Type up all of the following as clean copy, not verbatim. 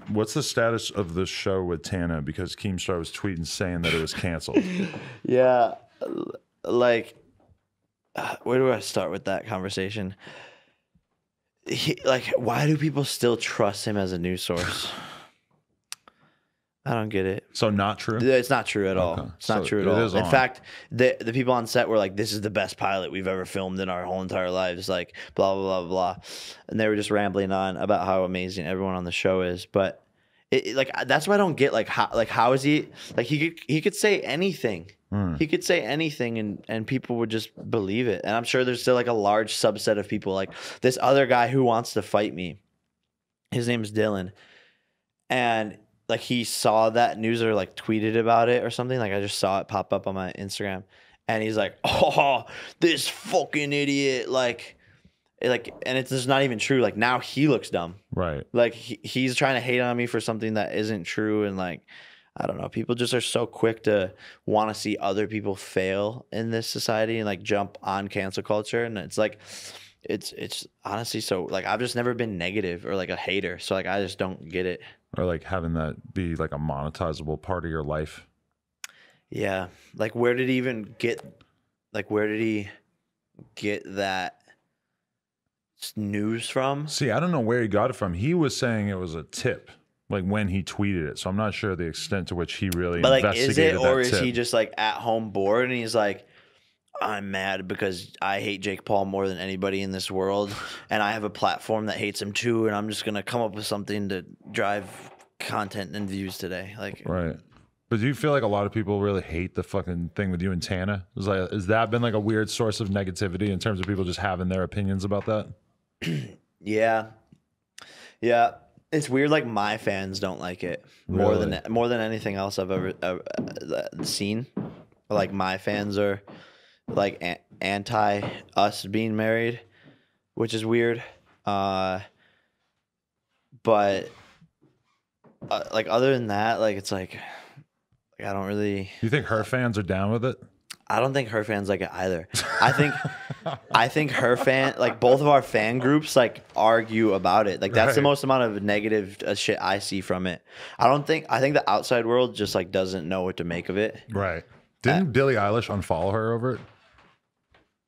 What's the status of the show with Tana? Because Keemstar was tweeting saying that it was canceled. Yeah, like, where do I start with that conversation? Why do people still trust him as a news source? I don't get it. So not true? It's not true at all. Okay. It's not true at all. In on. fact, the people on set were like, this is the best pilot we've ever filmed in our whole entire lives. Like, blah, blah, blah, blah. And they were just rambling on about how amazing everyone on the show is. But, that's why I don't get, how is he... Like, he could say anything. He could say anything and people would just believe it. And I'm sure there's still, like, a large subset of people. Like, this other guy who wants to fight me. His name's Dylan. And... like he saw that news or like tweeted about it or something. Like I just saw it pop up on my Instagram and he's like, oh, this fucking idiot. And it's just not even true. Like now he looks dumb. Right. Like he's trying to hate on me for something that isn't true. And like, I don't know. People just are so quick to want to see other people fail in this society and like jump on cancel culture. And it's like, it's honestly so like, I've just never been negative or like a hater. So like, I just don't get it. Or like having that be like a monetizable part of your life. Yeah. Like where did he even get, like where did he get that news from? See, I don't know where he got it from. He was saying it was a tip, like when he tweeted it. So I'm not sure the extent to which he really investigated that or is tip. he just like at home bored and he's like, I'm mad because I hate Jake Paul more than anybody in this world, and I have a platform that hates him too, and I'm just gonna come up with something to drive content and views today. Like, right. But do you feel like a lot of people really hate the fucking thing with you and Tana? Has that been like a weird source of negativity in terms of people just having their opinions about that? Yeah. It's weird. Like my fans don't like it more than anything else I've ever seen. Like my fans are like anti us being married, which is weird. But like other than that, like it's like I don't really. You think her fans are down with it? I don't think her fans like it either. I think her fan, like both of our fan groups, like argue about it. Like that's the most amount of negative shit I see from it. I think the outside world just like doesn't know what to make of it. Right. Didn't Billie Eilish unfollow her over it?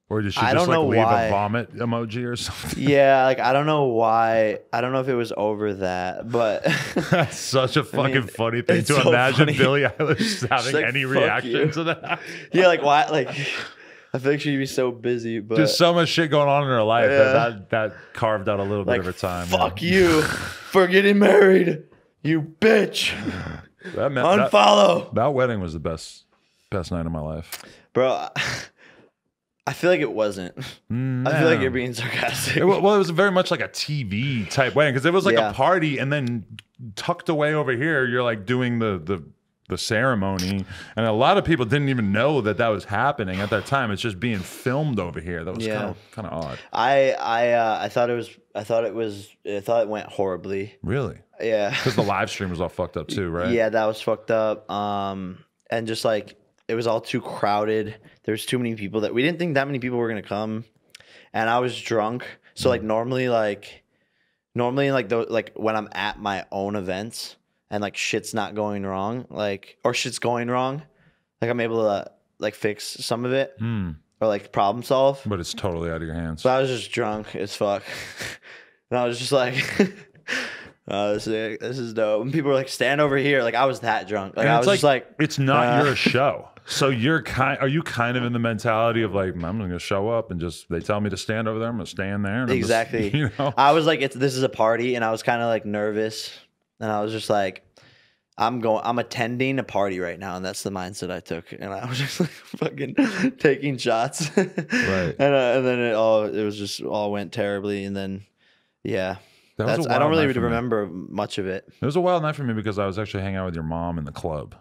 Or did she just like leave a vomit emoji or something? Yeah, like I don't know why. I don't know if it was over that, but that's such a fucking funny thing to imagine Billie Eilish having like, any reaction to that. Yeah, like why? Like I feel like she'd be so busy, but just so much shit going on in her life that carved out a little bit of her time. Fuck you for getting married, you bitch. Unfollow. That wedding was the best night of my life, bro. I feel like it wasn't. No. I feel like you're being sarcastic. Well, it was very much like a TV type wedding because it was like a party, and then tucked away over here, you're like doing the ceremony, and a lot of people didn't even know that was happening at that time. It's just being filmed over here. That was kind of odd. I thought it went horribly. Really? Yeah. Because the live stream was all fucked up too, right? Yeah, that was fucked up. And just like. It was all too crowded. There was too many people we didn't think that many people were gonna come, and I was drunk. So like normally when I'm at my own events and like shit's not going wrong, or shit's going wrong, like I'm able to like fix some of it or like problem solve. But it's totally out of your hands. So I was just drunk as fuck, and I was just like. Oh, this is dope. And people were like, stand over here. Like I was that drunk. Like I was just like, it's not your show. So are you kind of in the mentality of like, I'm gonna show up and just they tell me to stand over there, I'm gonna stand there. And exactly. Just, you know? I was like, this is a party, and I was kind of like nervous, and I was just like, I'm attending a party right now, and that's the mindset I took, and I was just like fucking taking shots, right? And then it all went terribly, and then yeah. I don't really remember much of it. It was a wild night for me because I was actually hanging out with your mom in the club.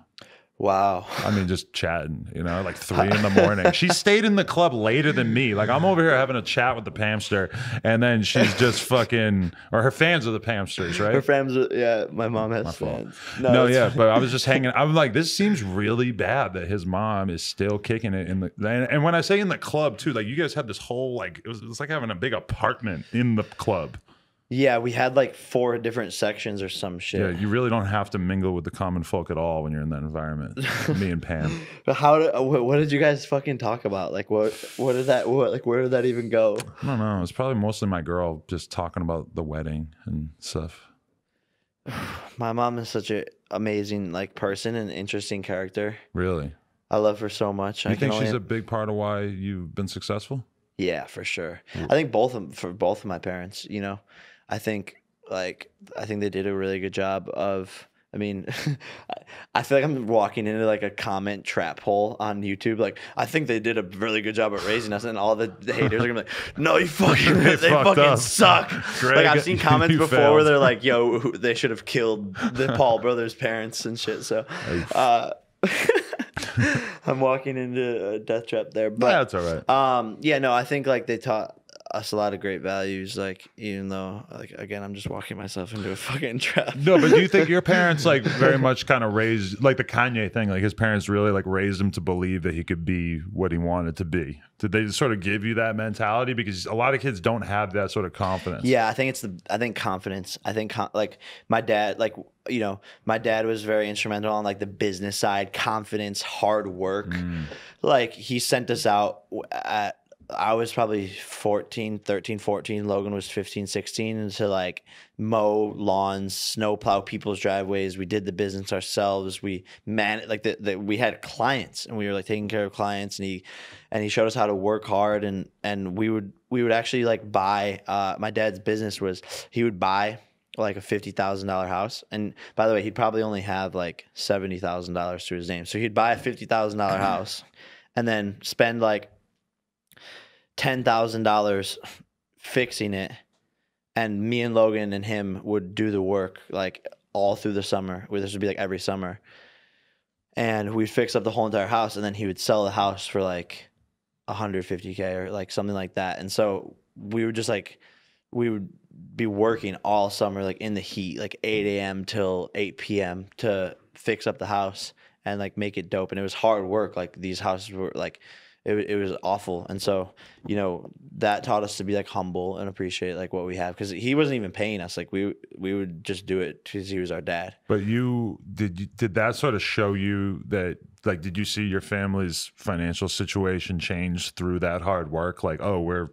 Wow. I mean, just chatting, you know, like 3 in the morning. She stayed in the club later than me. Like, I'm over here having a chat with the Pamster, and then she's just fucking, or her fans are the Pamsters, right? Her fans, yeah, my mom has fans. No, yeah, but I was just hanging. I'm like, this seems really bad that his mom is still kicking it in the. And when I say in the club too, like you guys had this whole like it was like having a big apartment in the club. Yeah, we had like 4 different sections or some shit. Yeah, you really don't have to mingle with the common folk at all when you're in that environment. Me and Pam. But what did you guys fucking talk about? Like what did that like where did that even go? I don't know. It's probably mostly my girl just talking about the wedding and stuff. My mom is such an amazing like person and interesting character. Really? I love her so much. You think she's a big part of why you've been successful? Yeah, for sure. I think both of my parents, you know. I think they did a really good job of. I mean, I feel like I'm walking into like a comment trap hole on YouTube. Like, I think they did a really good job at raising us, and all the haters are gonna be like, "No, you fucking, they fucking suck." Greg, like I've seen comments before failed. where they're like, "Yo, they should have killed the Paul brothers' parents and shit." So, I'm walking into a death trap there, but yeah, that's all right. Yeah, no, I think like they taught us a lot of great values, like even though like again I'm just walking myself into a fucking trap. No, but do you think your parents like very much kind of raised like the Kanye thing, like his parents really like raised him to believe that he could be what he wanted to be? Did they sort of give you that mentality? Because a lot of kids don't have that sort of confidence. Yeah, I think confidence. I think like my dad, like, you know, my dad was very instrumental on like the business side, confidence, hard work. Like he sent us out at, I was probably 13, 14. Logan was 15, 16. And to like mow lawns, snowplow people's driveways. We did the business ourselves. We like we had clients and we were like taking care of clients, and he showed us how to work hard, and we would actually like buy, my dad's business was he would buy like a $50,000 house. And by the way, he'd probably only have like $70,000 to his name. So he'd buy a $50,000 house and then spend like $10,000 fixing it, and me and Logan and him would do the work like all through the summer. This would be like every summer, and we'd fix up the whole entire house, and then he would sell the house for like $150K or like something like that. And so we would just like we would be working all summer like in the heat, like 8 a.m. till 8 p.m. to fix up the house and like make it dope. And it was hard work. Like these houses were like it was awful. And so, you know, that taught us to be like humble and appreciate like what we have, because he wasn't even paying us. Like we would just do it because he was our dad. But did that sort of show you that, like, did you see your family's financial situation change through that hard work? Like, oh, we're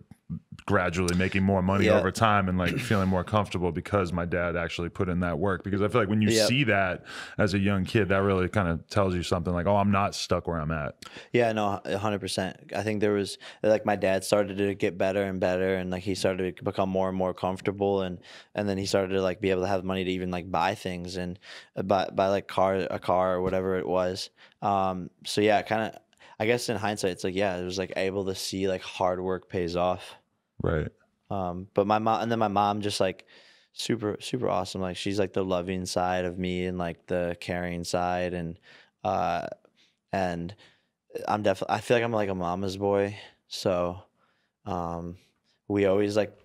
gradually making more money over time and like feeling more comfortable because my dad actually put in that work. Because I feel like when you see that as a young kid, that really kind of tells you something like, oh, I'm not stuck where I'm at. Yeah, no, 100%. I think there was like my dad started to get better and better, and like he started to become more and more comfortable, and then he started to like be able to have money to even like buy things and buy like a car or whatever it was. So yeah, kind of, I guess in hindsight, it's like, yeah, it was like able to see like hard work pays off. Right. But my mom just like super awesome. Like she's like the loving side of me and like the caring side, and I'm definitely, I feel like I'm like a mama's boy. So we always like,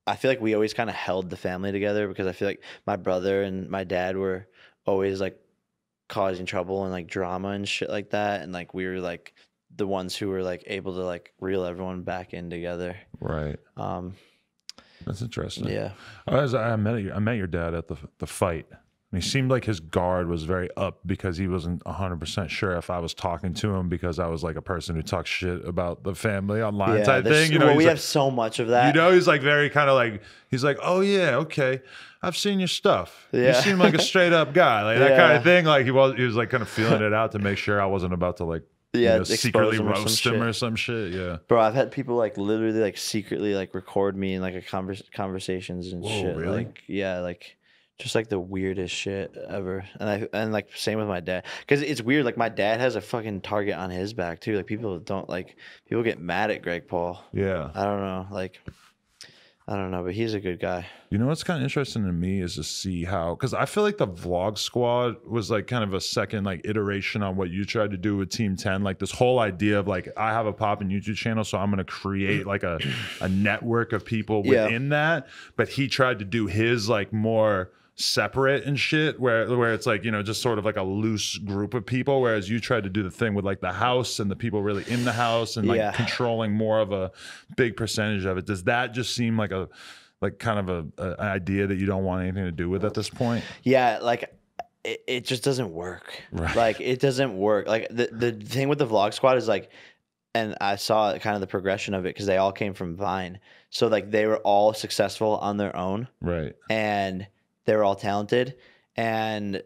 I feel like we always kind of held the family together, because I feel like my brother and my dad were always like causing trouble and like drama and shit like that, and like we were like the ones who were like able to like reel everyone back in together. Right. That's interesting. Yeah. I met your dad at the fight. And he seemed like his guard was very up, because he wasn't 100% sure if I was talking to him because I was like a person who talks shit about the family online type thing. You know, well, we like, have so much of that. You know, he's like very kind of like, he's like, oh yeah, okay, I've seen your stuff. Yeah. You seem like a straight up guy, like that kind of thing. Like he was like kind of feeling it out to make sure I wasn't about to like, you know, secretly roast him or some shit. Yeah, bro, I've had people like literally like secretly like record me in like a conversations and shit. Really? Like, yeah, like just like the weirdest shit ever. And like same with my dad, because it's weird. Like my dad has a fucking target on his back too. Like people get mad at Greg Paul. Yeah, I don't know. Like I don't know, but he's a good guy. You know what's kind of interesting to me is to see how, because I feel like the Vlog Squad was like kind of a second like iteration on what you tried to do with Team 10. Like this whole idea of like, I have a poppin' YouTube channel, so I'm going to create like a network of people within that. But he tried to do his like more separate and shit, where it's like, you know, just sort of like a loose group of people, whereas you tried to do the thing with like the house and the people really in the house and like controlling more of a big percentage of it. Does that just seem like a kind of an idea that you don't want anything to do with at this point? Yeah, like it just doesn't work. Right. Like it doesn't work. Like the thing with the Vlog Squad is like, and I saw kind of the progression of it because they all came from Vine. So like they were all successful on their own. Right. And they were all talented, and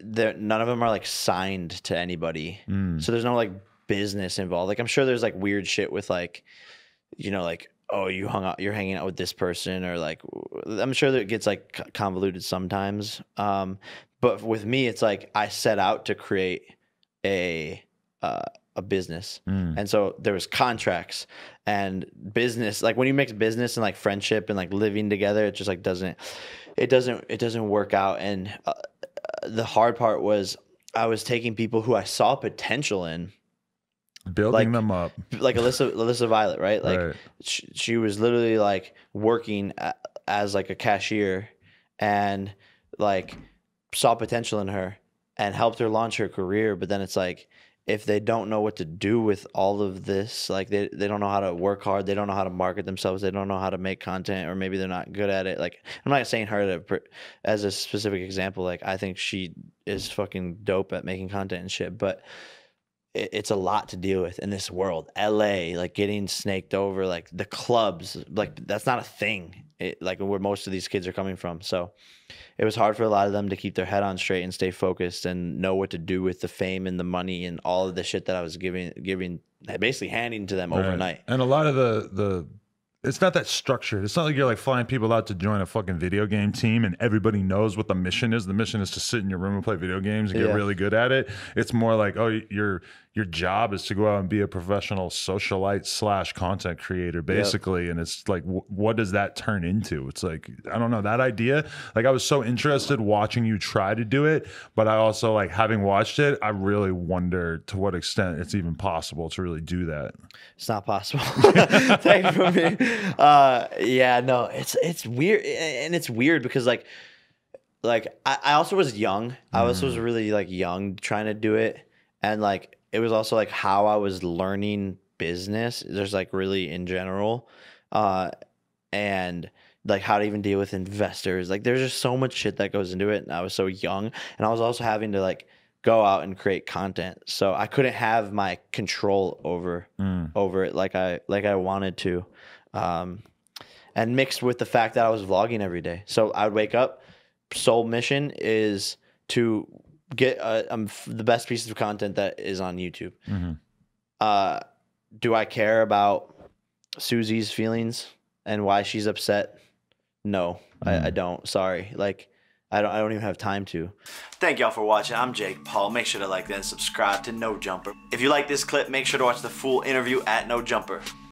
none of them are like signed to anybody. So there's no like business involved. Like I'm sure there's like weird shit with like, you know, like, oh, you're hanging out with this person, or like, I'm sure that it gets like convoluted sometimes. But with me, it's like I set out to create a business. And so there was contracts and business. Like when you mix business and like friendship and like living together, it just like doesn't work out. And the hard part was I was taking people who I saw potential in, building them up, like Alyssa Violet, right? Like she was literally like working as like a cashier, and like saw potential in her and helped her launch her career. But then it's like, if they don't know what to do with all of this, like they don't know how to work hard, they don't know how to market themselves, they don't know how to make content, or maybe they're not good at it. Like I'm not saying her as a specific example. Like I think she is fucking dope at making content and shit, but it's a lot to deal with in this world. LA, like getting snaked over, like the clubs, like that's not a thing. Like where most of these kids are coming from. So it was hard for a lot of them to keep their head on straight and stay focused and know what to do with the fame and the money and all of the shit that I was giving, basically handing to them overnight. And a lot of the it's not that structured. It's not like you're like flying people out to join a fucking video game team and everybody knows what the mission is. The mission is to sit in your room and play video games and get really good at it. It's more like, oh, your job is to go out and be a professional socialite / content creator, basically. And it's like, what does that turn into? It's like, I don't know, that idea. Like I was so interested watching you try to do it, but I also like having watched it, I really wonder to what extent it's even possible to really do that. It's not possible. Take it from me. Yeah, no, it's weird. And it's weird because like I also was young. I also was really like young trying to do it. And like, it was also like how I was learning business. There's like really in general, and like how to even deal with investors. Like there's just so much shit that goes into it. And I was so young, and I was also having to like go out and create content. So I couldn't have my control over it like I wanted to. And mixed with the fact that I was vlogging every day. So I would wake up, sole mission is to get the best piece of content that is on YouTube. Do I care about Susie's feelings and why she's upset? No, I don't. Sorry. Like I don't even have time to. Thank y'all for watching. I'm Jake Paul. Make sure to like and subscribe to No Jumper. If you like this clip, make sure to watch the full interview at No Jumper.